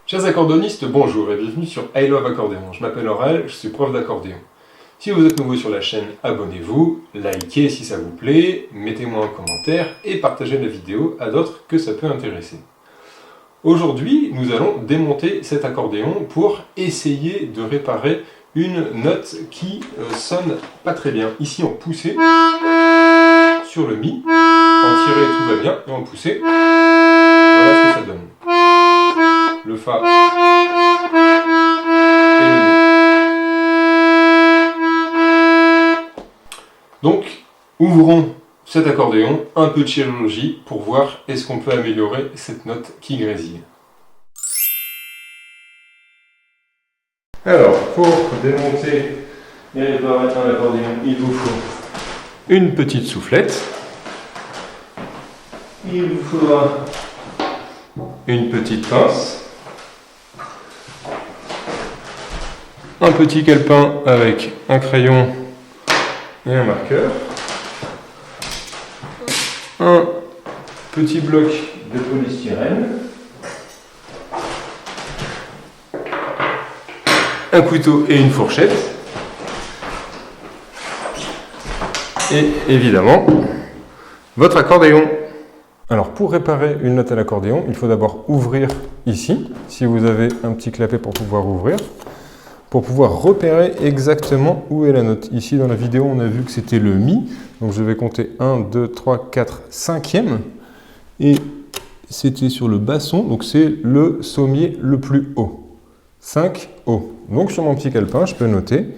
Chers accordéonistes, bonjour et bienvenue sur I Love Accordéon. Je m'appelle Aurel, je suis prof d'accordéon. Si vous êtes nouveau sur la chaîne, abonnez-vous, likez si ça vous plaît, mettez-moi un commentaire et partagez la vidéo à d'autres que ça peut intéresser. Aujourd'hui, nous allons démonter cet accordéon pour essayer de réparer une note qui sonne pas très bien. Ici en poussé, sur le mi, en tiré tout va bien, et en poussé, voilà ce que ça donne. Le Fa et le Mi. Donc, ouvrons cet accordéon, un peu de chirurgie pour voir est-ce qu'on peut améliorer cette note qui grésille. Alors, pour démonter et réparer un accordéon, il vous faut une petite soufflette. Il vous faudra une petite pince. Un petit calepin avec un crayon et un marqueur, un petit bloc de polystyrène, un couteau et une fourchette, et évidemment votre accordéon. Alors pour réparer une note à l'accordéon, il faut d'abord ouvrir ici, si vous avez un petit clapet pour pouvoir ouvrir, pour pouvoir repérer exactement où est la note. Ici dans la vidéo on a vu que c'était le Mi, donc je vais compter 1, 2, 3, 4, 5e, et c'était sur le basson, donc c'est le sommier le plus haut, 5 haut. Donc sur mon petit calepin je peux noter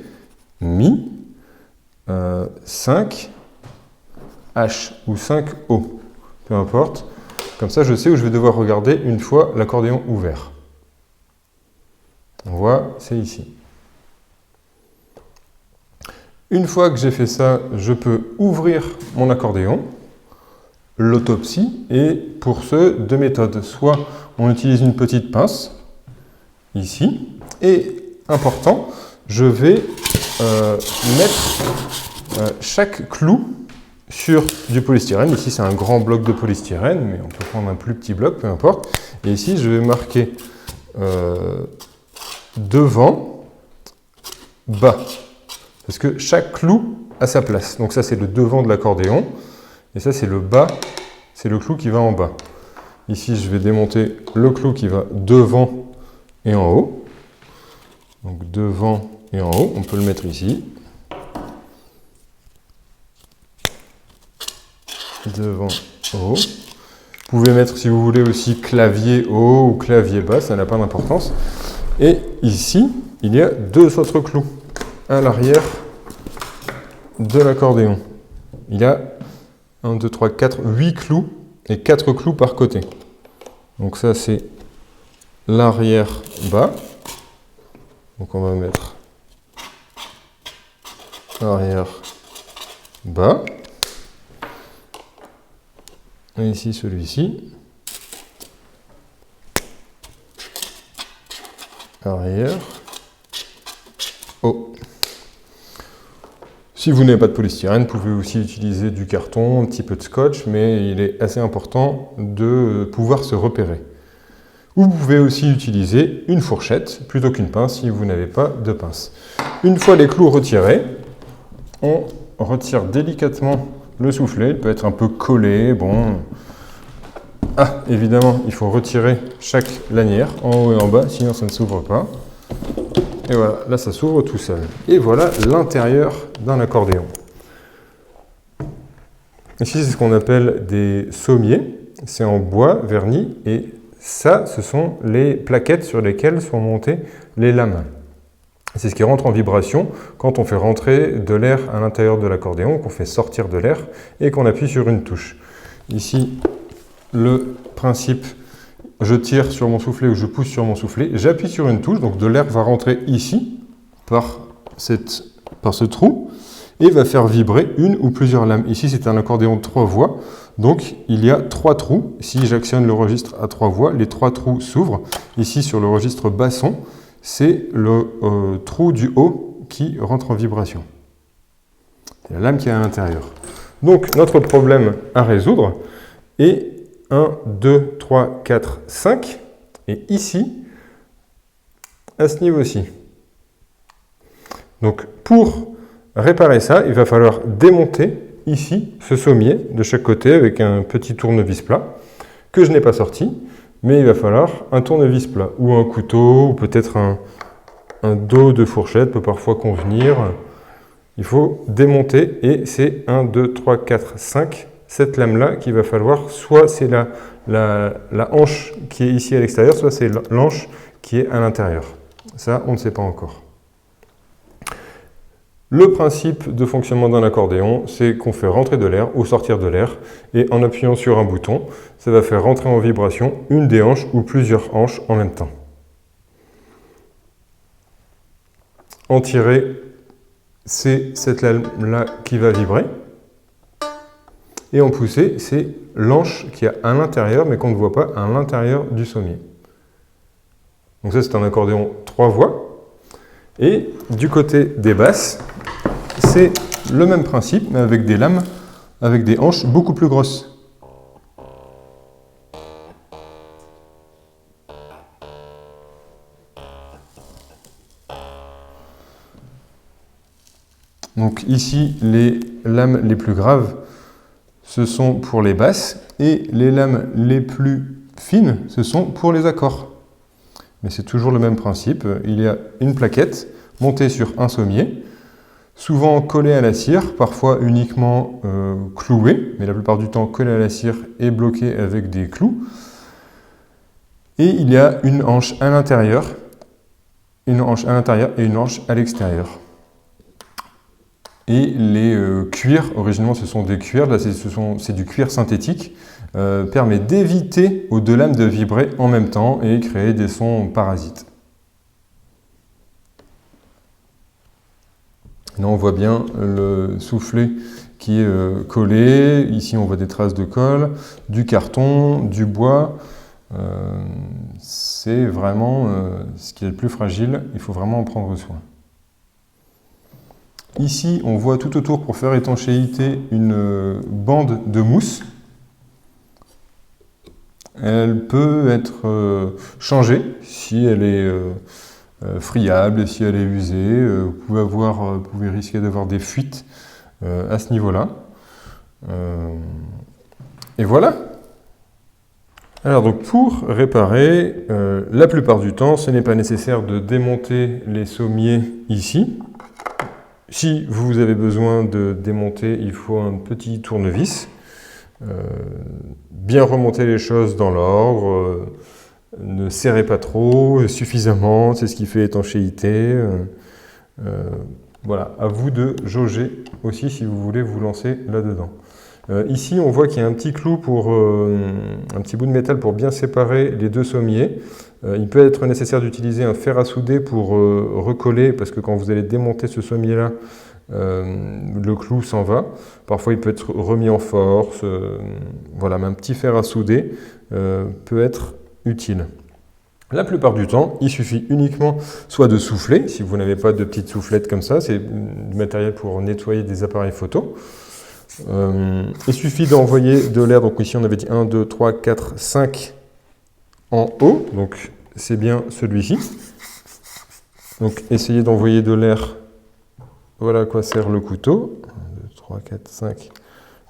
Mi, 5, H ou 5 haut, peu importe, comme ça je sais où je vais devoir regarder une fois l'accordéon ouvert. On voit, c'est ici. Une fois que j'ai fait ça, je peux ouvrir mon accordéon, l'autopsie, et pour ce, deux méthodes. Soit on utilise une petite pince, ici, et important, je vais mettre chaque clou sur du polystyrène. Ici c'est un grand bloc de polystyrène, mais on peut prendre un plus petit bloc, peu importe. Et ici je vais marquer devant, bas. Parce que chaque clou a sa place. Donc ça c'est le devant de l'accordéon. Et ça c'est le bas, c'est le clou qui va en bas. Ici je vais démonter le clou qui va devant et en haut. Donc devant et en haut, on peut le mettre ici. Devant, haut. Vous pouvez mettre si vous voulez aussi clavier haut ou clavier bas, ça n'a pas d'importance. Et ici, il y a deux autres clous à l'arrière de l'accordéon. Il y a 1, 2, 3, 4, 8 clous et 4 clous par côté. Donc ça c'est l'arrière bas. Donc on va mettre arrière bas. Et ici celui-ci. Arrière, haut. Si vous n'avez pas de polystyrène, vous pouvez aussi utiliser du carton, un petit peu de scotch, mais il est assez important de pouvoir se repérer. Vous pouvez aussi utiliser une fourchette plutôt qu'une pince si vous n'avez pas de pince. Une fois les clous retirés, on retire délicatement le soufflet. Il peut être un peu collé, bon. Ah, évidemment, il faut retirer chaque lanière, en haut et en bas, sinon ça ne s'ouvre pas. Et voilà, là ça s'ouvre tout seul. Et voilà l'intérieur d'un accordéon. Ici, c'est ce qu'on appelle des sommiers. C'est en bois verni et ça, ce sont les plaquettes sur lesquelles sont montées les lames. C'est ce qui rentre en vibration quand on fait rentrer de l'air à l'intérieur de l'accordéon, qu'on fait sortir de l'air et qu'on appuie sur une touche. Ici, le principe, je tire sur mon soufflet ou je pousse sur mon soufflet, j'appuie sur une touche, donc de l'air va rentrer ici par ce trou et va faire vibrer une ou plusieurs lames. Ici c'est un accordéon de 3 voix, donc il y a 3 trous. Si j'actionne le registre à 3 voix, les 3 trous s'ouvrent. Ici sur le registre basson, c'est le trou du haut qui rentre en vibration. C'est la lame qui est à l'intérieur. Donc notre problème à résoudre est 1, 2, 3, 4, 5. Et ici, à ce niveau-ci. Donc pour réparer ça, il va falloir démonter ici ce sommier de chaque côté avec un petit tournevis plat que je n'ai pas sorti, mais il va falloir un tournevis plat ou un couteau ou peut-être un dos de fourchette peut parfois convenir. Il faut démonter et c'est 1, 2, 3, 4, 5, cette lame-là qu'il va falloir, soit c'est la hanche qui est ici à l'extérieur, soit c'est l'hanche qui est à l'intérieur. Ça, on ne sait pas encore. Le principe de fonctionnement d'un accordéon, c'est qu'on fait rentrer de l'air ou sortir de l'air, et en appuyant sur un bouton, ça va faire rentrer en vibration une des hanches ou plusieurs hanches en même temps. En tirer, c'est cette lame-là qui va vibrer, et en pousser, c'est l'hanche qui est à l'intérieur, mais qu'on ne voit pas à l'intérieur du sommier. Donc ça, c'est un accordéon 3 voix. Et du côté des basses, c'est le même principe, mais avec des lames, avec des hanches beaucoup plus grosses. Donc ici, les lames les plus graves, ce sont pour les basses, et les lames les plus fines, ce sont pour les accords. Mais c'est toujours le même principe. Il y a une plaquette montée sur un sommier, souvent collée à la cire, parfois uniquement clouée, mais la plupart du temps collée à la cire et bloquée avec des clous. Et il y a une hanche à l'intérieur, et une hanche à l'extérieur. Et les cuirs, originellement ce sont des cuirs, là c'est du cuir synthétique, permet d'éviter aux deux lames de vibrer en même temps et créer des sons parasites. Là on voit bien le soufflet qui est collé, ici on voit des traces de colle, du carton, du bois, c'est vraiment ce qui est le plus fragile, il faut vraiment en prendre soin. Ici, on voit tout autour, pour faire étanchéité, une bande de mousse. Elle peut être changée si elle est friable, si elle est usée. Vous pouvez risquer d'avoir des fuites à ce niveau-là. Et voilà. Alors donc pour réparer, la plupart du temps, ce n'est pas nécessaire de démonter les sommiers ici. Si vous avez besoin de démonter, il faut un petit tournevis. Bien remonter les choses dans l'ordre, ne serrez pas trop, suffisamment, c'est ce qui fait étanchéité. Voilà, à vous de jauger aussi si vous voulez vous lancer là-dedans. Ici, on voit qu'il y a un petit clou, un petit bout de métal pour bien séparer les deux sommiers. Il peut être nécessaire d'utiliser un fer à souder pour recoller, parce que quand vous allez démonter ce sommier-là, le clou s'en va. Parfois, il peut être remis en force. Voilà, mais un petit fer à souder peut être utile. La plupart du temps, il suffit uniquement soit de souffler, si vous n'avez pas de petites soufflettes comme ça, c'est du matériel pour nettoyer des appareils photo. Il suffit d'envoyer de l'air, donc ici on avait dit 1, 2, 3, 4, 5 en haut, donc c'est bien celui-ci. Donc essayez d'envoyer de l'air, voilà à quoi sert le couteau, 1, 2, 3, 4, 5,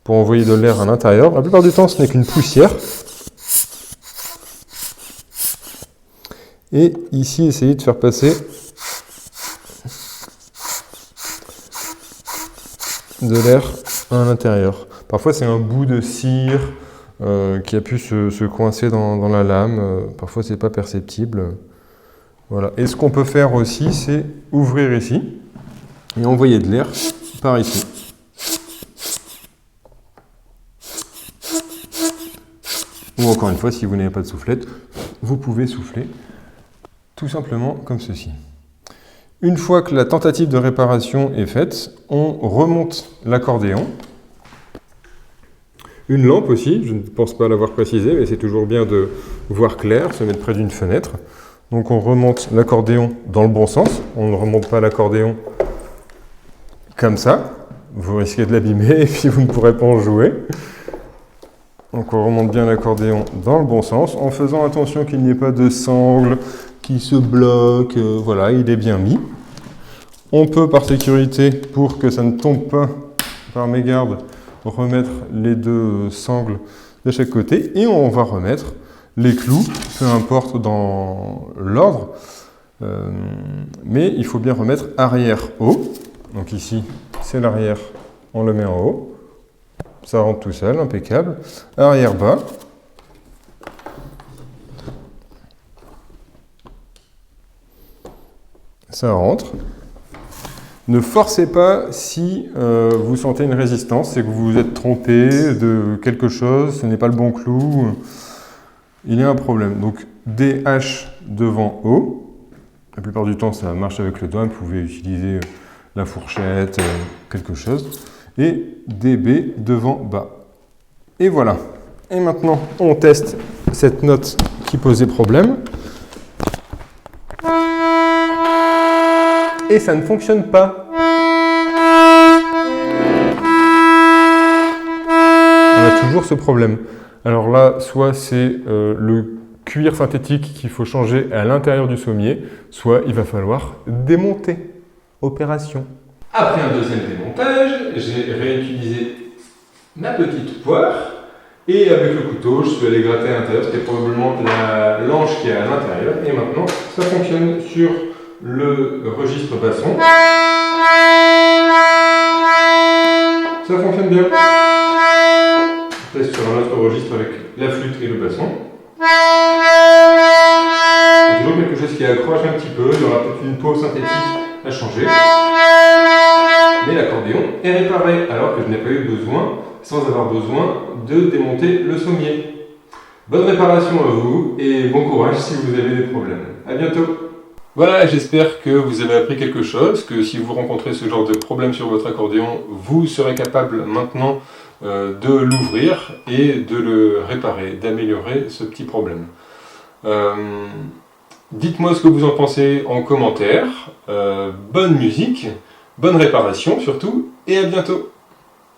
pour envoyer de l'air à l'intérieur. La plupart du temps ce n'est qu'une poussière. Et ici essayez de faire passer de l'air à l'intérieur. Parfois c'est un bout de cire qui a pu se coincer dans la lame, parfois c'est pas perceptible. Voilà. Et ce qu'on peut faire aussi, c'est ouvrir ici et envoyer de l'air par ici. Ou encore une fois, si vous n'avez pas de soufflette, vous pouvez souffler tout simplement comme ceci. Une fois que la tentative de réparation est faite, on remonte l'accordéon. Une lampe aussi, je ne pense pas l'avoir précisé, mais c'est toujours bien de voir clair, se mettre près d'une fenêtre. Donc on remonte l'accordéon dans le bon sens, on ne remonte pas l'accordéon comme ça, vous risquez de l'abîmer et puis vous ne pourrez pas en jouer. Donc on remonte bien l'accordéon dans le bon sens, en faisant attention qu'il n'y ait pas de sangle qui se bloque, voilà, il est bien mis. On peut, par sécurité, pour que ça ne tombe pas par mégarde, remettre les deux sangles de chaque côté et on va remettre les clous, peu importe dans l'ordre, mais il faut bien remettre arrière-haut. Donc ici, c'est l'arrière, on le met en haut, ça rentre tout seul, impeccable. Arrière-bas. Ça rentre. Ne forcez pas si vous sentez une résistance, c'est que vous vous êtes trompé de quelque chose, ce n'est pas le bon clou, il y a un problème. Donc DH devant haut, la plupart du temps ça marche avec le doigt, vous pouvez utiliser la fourchette, quelque chose, et DB devant bas. Et voilà. Et maintenant on teste cette note qui posait problème. Et ça ne fonctionne pas. On a toujours ce problème. Alors là, soit c'est le cuir synthétique qu'il faut changer à l'intérieur du sommier, soit il va falloir démonter. Opération. Après un deuxième démontage, j'ai réutilisé ma petite poire et avec le couteau, je suis allé gratter à l'intérieur. C'était probablement la lange qui est à l'intérieur. Et maintenant, ça fonctionne sur le registre basson. Ça fonctionne bien. On teste sur un autre registre avec la flûte et le basson. C'est toujours quelque chose qui accroche un petit peu. Il y aura peut-être une peau synthétique à changer. Mais l'accordéon est réparé alors que je n'ai pas eu besoin, sans avoir besoin, de démonter le sommier. Bonne réparation à vous et bon courage si vous avez des problèmes. À bientôt. Voilà, j'espère que vous avez appris quelque chose, que si vous rencontrez ce genre de problème sur votre accordéon, vous serez capable maintenant de l'ouvrir et de le réparer, d'améliorer ce petit problème. Dites-moi ce que vous en pensez en commentaire. Bonne musique, bonne réparation surtout, et à bientôt!